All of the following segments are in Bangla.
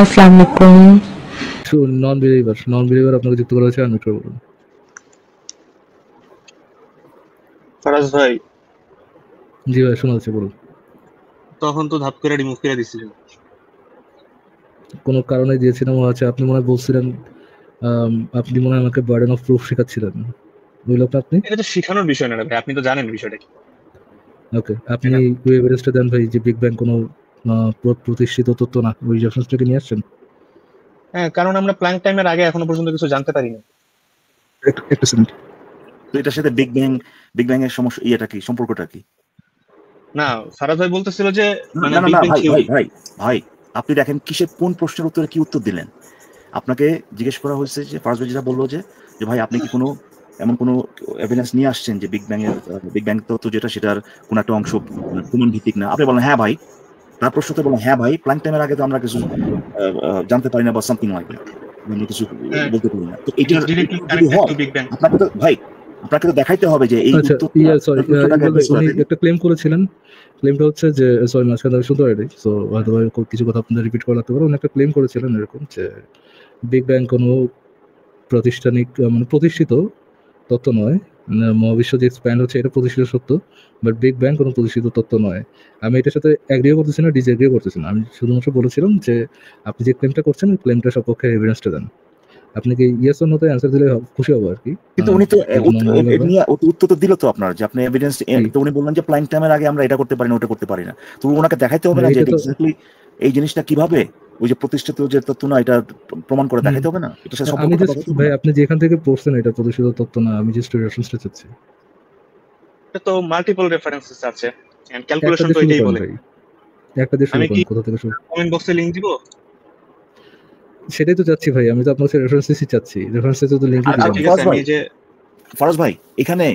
আসসালামু আলাইকুম। নন বিলিভার আপনাকে যুক্ত করা হয়েছে, আনমিউট করে বলুন। ফারাজ ভাই, জি ভাই, শোনা যাচ্ছে, বলুন। তখন তো ধাপ করে রিমুভ করে দিছিলেন। কোনো কারণে দিয়েছিলাম হচ্ছে, আপনি মনে হয় বলছিলেন, আপনি মনে হয় আমাকে বার্ডেন অফ প্রুফ শেখাচ্ছিলেন, ওই লোকটা আপনি? এটা তো শিখানোর বিষয় না রে ভাই, আপনি তো জানেন বিষয়টা কি। ওকে, আপনি এভারেস্টে দেন ভাই যে বিগ ব্যাং কোনো প্রতিষ্ঠিত তত্ত্ব না, ওই রেফারেন্সটাকে নিয়ে আসছেন। হ্যাঁ, কারণ আমরা প্ল্যাঙ্ক টাইমের আগে এখনো পর্যন্ত কিছু জানতে পারি না। একটা সেকেন্ড। তো এটার সাথে বিগ ব্যাং এর সমস্যা ইয়েটা কি, সম্পর্কটা কি? না, ফারাজ ভাই বলতেছিল যে মানে না না ভাই ভাই ভাই ভাই আপনি দেখেন কিসের কোন প্রশ্নের উত্তরে কি উত্তর দিলেন। আপনাকে জিজ্ঞেস করা হয়েছে যে ফার্স্ট ভাই যেটা বললো যে ভাই আপনি কি কোনো এমন কোনো এভিডেন্স নিয়ে আসছেন যে বিগ ব্যাং তত্ত্ব যেটা সেটার কোনো একটা অংশ প্রমাণ ভিত্তিক না। আপনি বলেন হ্যাঁ ভাই, তার প্রশ্নতে বলেন হ্যাঁ ভাই, প্ল্যাঙ্ক টাইমের আগে তো আমরা কিছু জানতে পারি না বা সামথিং লাইক দ্যাট, আমরা কিছু বলতে পারি না। তো এটা যদি হয় আপনাকে তো ভাই আপনাকে তো দেখাইতে হবে যে এই একটা ক্লেম করেছিলেন। ক্লেমটা হচ্ছে যে সরি মাঝখানে আমি শুনতে পারিনি, সো হয়তো কিছু কথা আপনাদের রিপিট করা লাগতে পারে। উনি একটা ক্লেম করেছিলেন এরকম যে বিগ ব্যাং কোনো প্রাতিষ্ঠানিক মানে প্রতিষ্ঠিত তত্ত্ব নয়, মহাবিশ্ব যে এক্সপ্যান্ড হচ্ছে এটা প্রতিষ্ঠিত সত্য, বাট বিগ ব্যাং কোনো প্রতিষ্ঠিত তত্ত্ব নয়। আমি এটার সাথে অ্যাগ্রিও করতেছি না, ডিসএগ্রিও করতেছি না। আমি শুধুমাত্র বলেছিলাম যে আপনি যে ক্লেমটা করছেন ওই ক্লেমটার সপক্ষে এভিডেন্সটা দেন। আপনি কি ইয়েস অর নোতে অ্যানসার দিলে খুশি হব আর কি। কিন্তু উনি তো উত্তর তো দিল তো আপনার, যে আপনি এভিডেন্স তো উনি বললেন যে প্ল্যাঙ্ক টাইমের আগে আমরা এটা করতে পারি না ওটা করতে পারি না। তো ওনাকে দেখাইতে হবে না যে এক্স্যাক্টলি এই জিনিসটা কিভাবে ওই যে প্রতিষ্ঠিত যে তত্ত্ব না এটা প্রমাণ করে দেখাইতে হবে না। এটা আমি জাস্ট ভাই আপনি যেখান থেকে পড়ছেন এটা প্রতিষ্ঠিত তত্ত্ব না, আমি জাস্ট রেফারেন্সটা চাচ্ছি। এটা তো মাল্টিপল রেফারেন্সেস আছে এন্ড ক্যালকুলেশন তো এটাই বলে। একটা দিয়ে শুরু করুন, কোথা থেকে শুরু? কমেন্ট বক্সে লিংক দিব। সেটাই তো চাচ্ছি ভাই, আমি তো আপনার কাছে রেফারেন্সই চাচ্ছি, রেফারেন্সে তো লিংক দিবেন। ঠিক আছে, আমি যে ফারাজ ভাই এখানে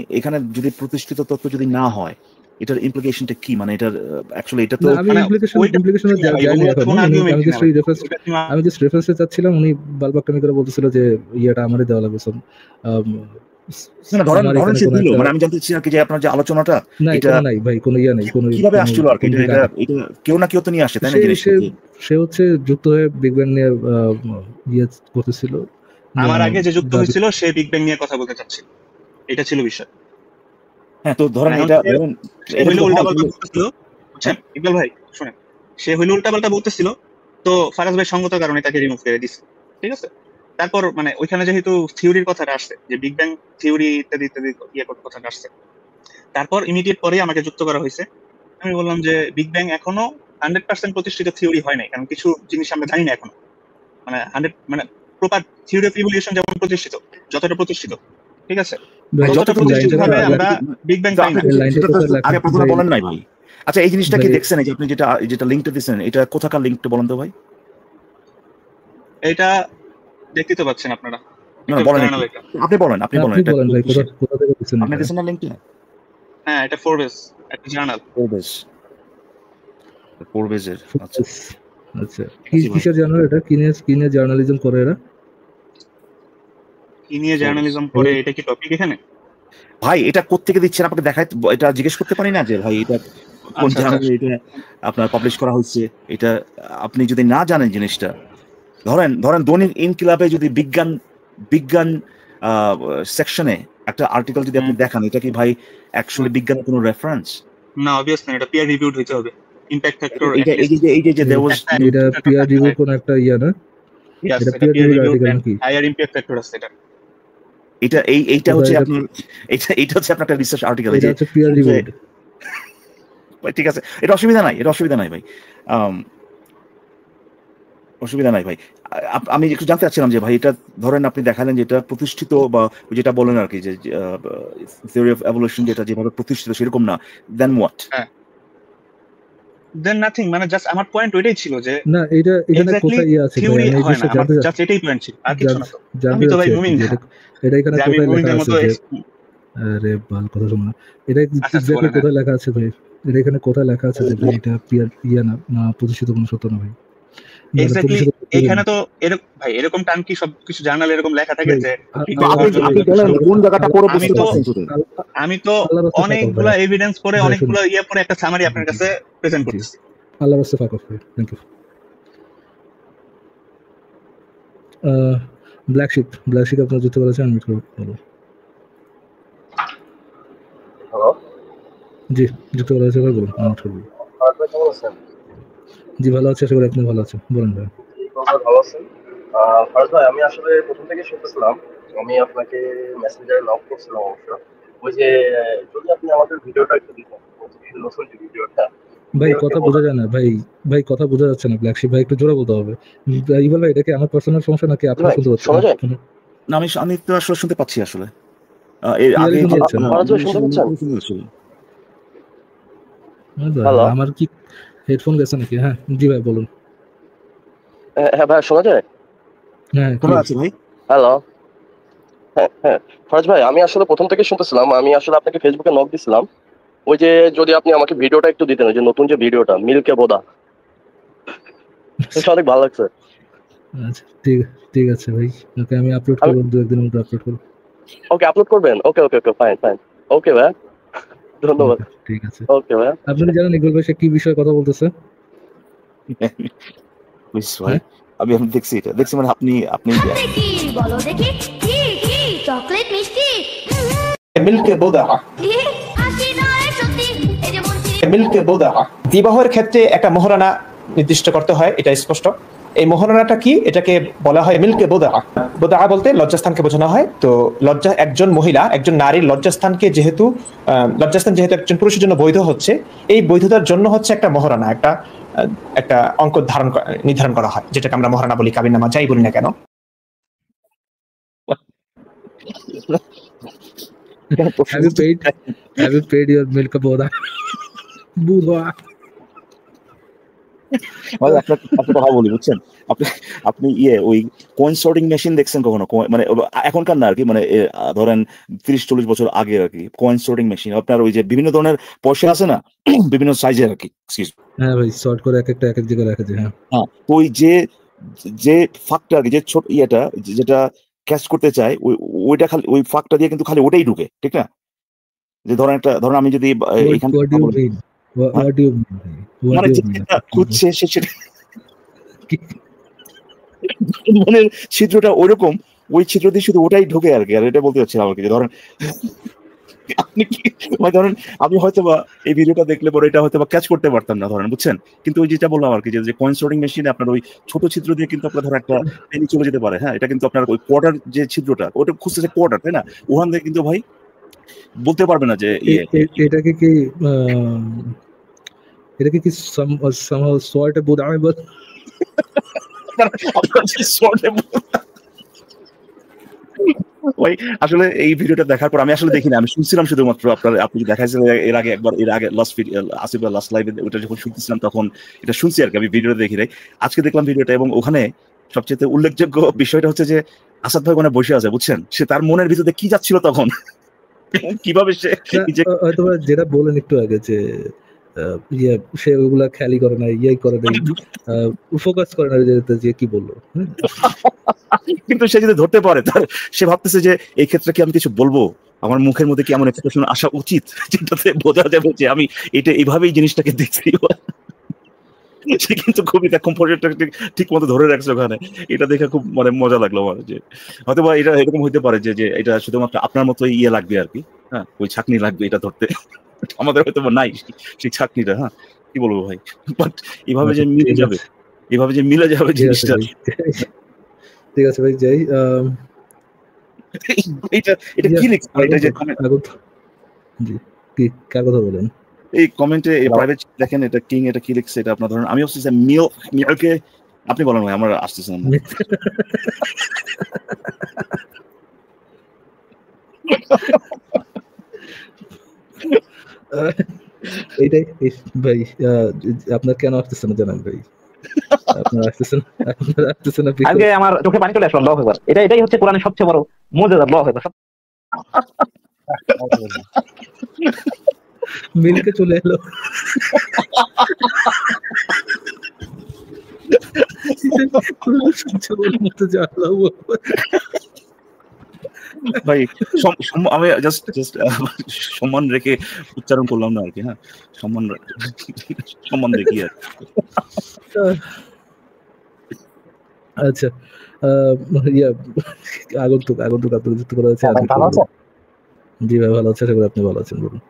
যদি প্রতিষ্ঠিত তত্ত্ব যদি না হয় এটার ইমপ্লিকেশনটা কি, মানে এটার অ্যাকচুয়ালি এটা তো আমি ইমপ্লিকেশনে যাইনি এখন। আমি জাস্ট রেফারেন্সে চাচ্ছিলাম। উনি বালবাক্কামি করে বলতেছিল যে ইয়েটা আমারই দেওয়া লাগবে সব। না ধরেন সে দিল, মানে আমি জানতে চাচ্ছি আর কি যে আপনার যে আলোচনাটা এটা নাই ভাই, কোনো ইয়া নাই, কোনো কিভাবে আসছিল আর কি, এটা কেউ না কেউ তো নিয়ে আসে তাই না জিনিসটা। সে হচ্ছে যুক্ত হয়ে বিগ ব্যাং নিয়ে ইয়ে করতেছিল। আমার আগে যে যুক্ত হয়েছিল সে বিগ ব্যাং নিয়ে কথা বলতে চাচ্ছিল, এটা ছিল বিষয়। হ্যাঁ, তো ধরেন এটা উল্টাপাল্টা বলতেছিল, বুঝছেন ইকবাল ভাই শুনেন, সে হইলো উল্টাপাল্টা বলতেছিল, তো ফারাজ ভাই সঙ্গত কারণে তাকে রিমুভ করে দিছে, ঠিক আছে। তারপর মানে ওইখানে যেহেতু থিওরির কথাটা আসছে, যে বিগ ব্যাং থিওরি ইত্যাদি ইত্যাদি ইয়ে কথাটা আসছে, তারপর ইমিডিয়েট পরেই আমাকে যুক্ত করা হয়েছে। আমি বললাম যে বিগ ব্যাং এখনো 100% প্রতিষ্ঠিত থিওরি হয় নাই, কারণ কিছু জিনিস আমরা জানি না এখনো। মানে 100 মানে প্রপার থিওরি অফ ইভলিউশন যেমন প্রতিষ্ঠিত, যতটা প্রতিষ্ঠিত, ঠিক আছে, যতটা প্রতিষ্ঠিত ভাবে আমরা বিগ ব্যাং পাই না। আগে প্রথমে বলেন নাই ভাই। আচ্ছা, এই জিনিসটা কি দেখছেন, এই যে আপনি যেটা লিংকটা দিয়েছেন, এটা কোথাকার লিংকটা বলেন তো ভাই? এটা দেখতে তো পাচ্ছেন আপনারা? আপনি বলেন ভাই, কোথা থেকে দিচ্ছেন? আপনি দিয়েছেন না লিংকটা? হ্যাঁ, এটা ফোরবেস, একটা জার্নাল। ফোরবেসের। আচ্ছা আচ্ছা, কিসের জার্নাল এটা? কি নিয়ে জার্নালিজম করে এরা? কি নিয়ে জার্নালিজম করে, এটা কি টপিক এখানে? ভাই এটা কোত্থেকে দিচ্ছেন আপনাকে দেখাই, এটা জিজ্ঞেস করতে পারি না যে ভাই এটা কোন জার্নালে এটা আপনার পাবলিশ করা হচ্ছে? এটা আপনি যদি না জানেন জিনিসটা, ধরেন দৈনিক ইনকিলাবে যদি বিজ্ঞান সেকশনে একটা আর্টিকেল যদি আপনি দেখান, এটা কি ভাই অ্যাকচুয়ালি বিজ্ঞানের কোনো রেফারেন্স? না, অবভিয়াসলি এটা পিয়ার রিভিউড হইতে হবে। ইমপ্যাক্ট ফ্যাক্টর এটা পিয়ার রিভিউ কোন একটা ইয়া না? এটা পিয়ার রিভিউড নাকি? হায়ার ইমপ্যাক্ট ফ্যাক্টর আছে এটা। এইটা হচ্ছে আপনার এটা হচ্ছে আপনার একটা রিসার্চ আর্টিকেল, এটা হচ্ছে পিয়ার রিভিউড। ঠিক আছে, এটা অসুবিধা নাই ভাই, অসুবিধা নাই ভাই। আমি একটু জানতে চাচ্ছিলাম যে ভাই এটা ধরেন আপনি দেখালেন যে এটা প্রতিষ্ঠিত, বা যেটা বলেন আর কি যে থিওরি অফ এভলিউশন যেটা যেভাবে প্রতিষ্ঠিত সেরকম না, দেন হোয়াট? দেন নাথিং, মানে জাস্ট আমার পয়েন্ট ওইটাই ছিল যে না, এটা এখানে কোথায় ইয়ে আছে থিওরি হয় না, আমার জাস্ট এটাই পয়েন্ট ছিল, আর কিছু না। তো আমি তো ভাই মুমিন, এটা এখানে কোথায় লেখা আছে যে আরে বাল কথা শুনুন না, এটা এক্স্যাক্টলি কোথায় লেখা আছে ভাই? এটা এখানে কোথায় লেখা আছে যে এটা পিয়ার ইয়া না প্রতিষ্ঠিত কোনো সত্য না ভাই? এক্স্যাক্টলি এখানে তো এরকম ভাই, এরকম টান কি সবকিছু জার্নাল এরকম লেখা থাকে যে কোন জায়গাটা পড়ে বুঝতে পারছেন? আমি তো অনেকগুলো এভিডেন্স পড়ে অনেকগুলো ইয়ে পড়ে একটা সামারি আপনার কাছে প্রেজেন্ট করতেছি। আল্লাহর রাস্তায় ফাক অফ ভাই, থ্যাংক ইউ। ব্ল্যাক শিপ আপনার যুক্ত করেছে, আনমিউট করুন। বলুন। হ্যালো, জি, যুক্ত করা হয়েছে, এবার বলুন, আনমিউট করুন। কেমন আছেন? জি, ভালো আছি, আশা করি আপনি ভালো আছেন। বলুন ভাই। ভালো আছেন? ফারুক ভাই, আমি আসলে প্রথম থেকে শুনতেছিলাম, আমি আপনাকে মেসেঞ্জারে নক করছিলাম অবশ্য। ওই যে যদি আপনি আমাদের ভিডিওটা একটু দিতেন, নতুন যে ভিডিওটা। ভাই কথা বোঝা যায় না ভাই কথা বোঝা যাচ্ছে না। ব্ল্যাক শিপ ভাই একটু জোরে বলতে হবে। ইভাল ভাই, এটা কি আমার পার্সোনাল সমস্যা নাকি আপনি ভাই, শুনতে পাচ্ছেন? শোনা যায়? না, আমি তো আসলে শুনতে পাচ্ছি আসলে। এর আগে শুনতে পাচ্ছেন? ফারাজ ভাই শুনতে পাচ্ছেন? হ্যালো, আমার কি হেডফোন গেছে নাকি? হ্যাঁ, জি ভাই বলুন। হ্যাঁ ভাই, শোনা যায়? হ্যাঁ, শোনা যাচ্ছে ভাই। হ্যালো, হ্যাঁ ফারাজ ভাই, আমি আসলে প্রথম থেকে শুনতেছিলাম, আমি আসলে আপনাকে ফেসবুকে নক দিছিলাম। ওই যে যদি আপনি আমাকে ভিডিওটা একটু দিতেন, ওই যে নতুন যে ভিডিওটা মিল্কে বোদা, এটা অনেক ভালো লাগছে। আচ্ছা, ঠিক আছে ভাই, ওকে আমি আপলোড করব, 2 একদিনের মধ্যে আপলোড করব। ওকে, আপলোড করবেন? ওকে ওকে ওকে, ফাইন ফাইন। ওকে ভাই, ধন্যবাদ। ওকে, ঠিক আছে। ওকে ভাই। আপনি জানেন ইকবাল ভাই সে কি বিষয়ে কথা বলতেছে? ভাই, আমি দেখছি মানে আপনি কি বলো দেখি, কি চকলেট মিষ্টি মিল্কে বোদা, হাসি নয় সত্যি, এই যে বলছি মিল্কে বোদা। বিবাহের ক্ষেত্রে একটা মোহরানা নির্দিষ্ট করতে হয়, এটা স্পষ্ট। এই মোহরানাটা কি? এটাকে বলা হয় মিল্কে বোদা। বোদা বলতে লজ্জাস্থানকে বোঝানো হয়। তো একজন মহিলা, একজন নারীর লজ্জাস্থান যেহেতু একজন পুরুষের জন্য বৈধ হচ্ছে, এই বৈধতার জন্য হচ্ছে একটা মোহরানা, একটা অঙ্ক নির্ধারণ করা হয়, যেটাকে আমরা মোহরানা বলি, কাবিননামা যাই বলি না কেন। Have you paid your milk boda? বুধা। একটা কথা বলি, বুঝছেন? আপনি ওই কয়েন সর্টিং মেশিন দেখছেন কখনো? মানে এখনকার না আর কি, মানে ধরেন 30-40 বছর আগে আর কি, কয়েন সর্টিং মেশিন। আপনার ওই যে বিভিন্ন ধরনের পয়সা আছে না, বিভিন্ন সাইজের আর কি। হ্যাঁ ভাই, সর্ট করে এক একটা এক এক জায়গায় রাখা যায়। হ্যাঁ, তো ওই যে ফাঁকটা আর কি, যে ছোট যেটা ক্যাচ করতে চায়, ওইটা খালি ওই ফাঁকটা দিয়ে কিন্তু খালি ওটাই ঢুকে, ঠিক না? যে ধরেন আমি যদি এখান মানে যেটা খুঁজছে সেটা মানে ছিদ্রটা ওইরকম, ওই ছিদ্র দিয়ে শুধু ওটাই ঢুকে আর কি। আর এটা বলতে চাচ্ছিলাম আর কি, যে ধরেন আপনি কি মানে ধরেন আমি হয়তো বা এই ভিডিওটা দেখলে পরে এটা হয়তো বা ক্যাচ করতে পারতাম না, ধরেন, বুঝছেন? কিন্তু ওই যেটা বললাম আর কি, যে কয়েন সর্টিং মেশিনে আপনার ওই ছোট ছিদ্র দিয়ে কিন্তু আপনার ধরেন একটা পেনি চলে যেতে পারে। হ্যাঁ, এটা কিন্তু আপনার ওই কোয়ার্টার যে ছিদ্রটা, ওটা খুঁজতেছে কোয়ার্টার, তাই না? ওখান থেকে কিন্তু ভাই বলতে পারবে না যে এটাকে কি somehow sort of boda বল। ভাই আসলে এই ভিডিওটা দেখার পর আমি আসলে দেখিনি, আমি শুনছিলাম শুধুমাত্র। আপনি দেখাইছিলেন এর আগে আসিফ লাস্ট লাইভে ওটা যখন শুনতেছিলাম তখন এটা শুনছি আর কি, আমি ভিডিওটা দেখি নাই। আজকে দেখলাম ভিডিওটা, এবং ওখানে সবচেয়ে উল্লেখযোগ্য বিষয়টা হচ্ছে যে আসাদ ভাই ওখানে বসে আছে, বুঝছেন? সে তার মনের ভিতরে কি যাচ্ছিল তখন, কিভাবে সে হয়তো যেটা বলেন একটু আগে, যে সে ওগুলা খেয়ালি করে না, করে নাই, ফোকাস করে না যে কি বললো। কিন্তু সে যদি ধরতে পারে, সে ভাবতেছে যে এই ক্ষেত্রে কি আমি কিছু বলবো, আমার মুখের মধ্যে কি এমন এক্সপ্রেশন আসা উচিত যেটাতে বোঝা যাবে যে আমি এটা এইভাবেই জিনিসটাকে দেখছি। সে কিন্তু খুবই কমফোর্টটা ঠিক মতো ধরে রাখছে ওখানে। এটা দেখে খুব মানে মজা লাগলো আমার, যে হয়তো বা এটা এরকম হইতে পারে যে এটা শুধুমাত্র আপনার মতো লাগবে আর কি। হ্যাঁ, ওই ছাকনি লাগবে এটা ধরতে, আমাদের হয়তো নাই সেই ছাকনিটা। হ্যাঁ, কি বলবো ভাই, বাট এভাবে যে মিলে যাবে জিনিসটা। ঠিক আছে ভাই, যাই। এটা কি লিখছে? এটা যে জি, কি কার কথা বলেন? এই কমেন্টে প্রাইভেট দেখেন, এটা কিং, এটা কি লিখছে? এটা আপনার ধরেন আমি হচ্ছে মিলকে আপনি বলেন ভাই, আমার আসতেছে না। এইটাই ভাই, আপনার কেন আসতেছে না জানেন ভাই? আপনার আসতেছে না আজকে আমার চোখে পানি চলে আসলো। আল্লাহু আকবার। এটাই হচ্ছে কোরআনের সবচেয়ে বড় মুজিজা। আল্লাহু আকবার। মিলকে চলে এলো। ভাই আমি জাস্ট সম্মান রেখে উচ্চারণ করলাম না আর কি। হ্যাঁ, সম্মান দেখি আর আচ্ছা ইয়া আগন্তুক আপনার যুক্ত করা হয়েছে। ভালো আছেন? জি ভাই ভালো আছে, আশা করি আপনি ভালো আছেন। বলুন।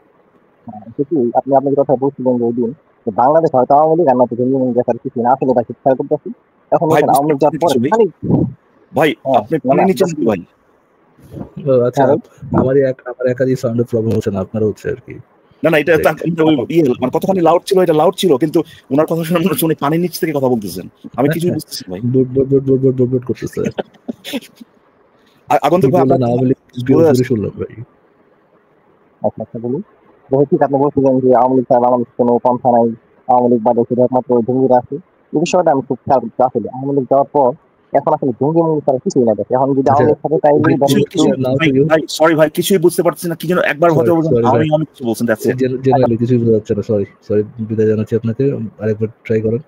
আপনি আপনার কথা বলছিলেন যে ওই দিন বাংলাদেশ হয়তো আওয়ামী লীগ আর না দেখার কিছু না, আসলে ভাই খেয়াল করতেছি এখন আওয়ামী লীগ যাওয়ার পরে ভাই আপনি পানি নিচে ভাই। আচ্ছা আমার একারই সাউন্ডের প্রবলেম হচ্ছে না, আপনারও হচ্ছে আর কি। না এটা মানে কতখানি লাউড ছিল, এটা লাউড ছিল, কিন্তু ওনার কথা শুনে মনে হচ্ছে পানির নিচ থেকে কথা বলতেছেন। আমি কিছু বুঝতেছি ভাই। বুট করতেছে। আগন্তুক ভাই না আওয়ামী লীগ শুনলাম ভাই। আচ্ছা বলুন। ঠিক আপনি বলছিলেন যে আওয়ামী লীগ ছাড়া বাংলাদেশ কোনো পন্থা নাই, আওয়ামী লীগ বাদে শুধু একমাত্র জঙ্গিরা আছে। এই বিষয়টা আমি খুব খেয়াল করতে আসলে আওয়ামী লীগ যাওয়ার পর এখন আসলে জঙ্গি মঙ্গি ছাড়া কিছুই না দেখে। এখন যদি আওয়ামী লীগ সাথে সরি ভাই কিছুই বুঝতে পারছি না, কি যেন একবার হতে বলছেন আমি অনেক কিছু বলছেন। জেনারেলি কিছুই বোঝা যাচ্ছে না। সরি বিদায় জানাচ্ছি আপনাকে, আরেকবার ট্রাই করেন।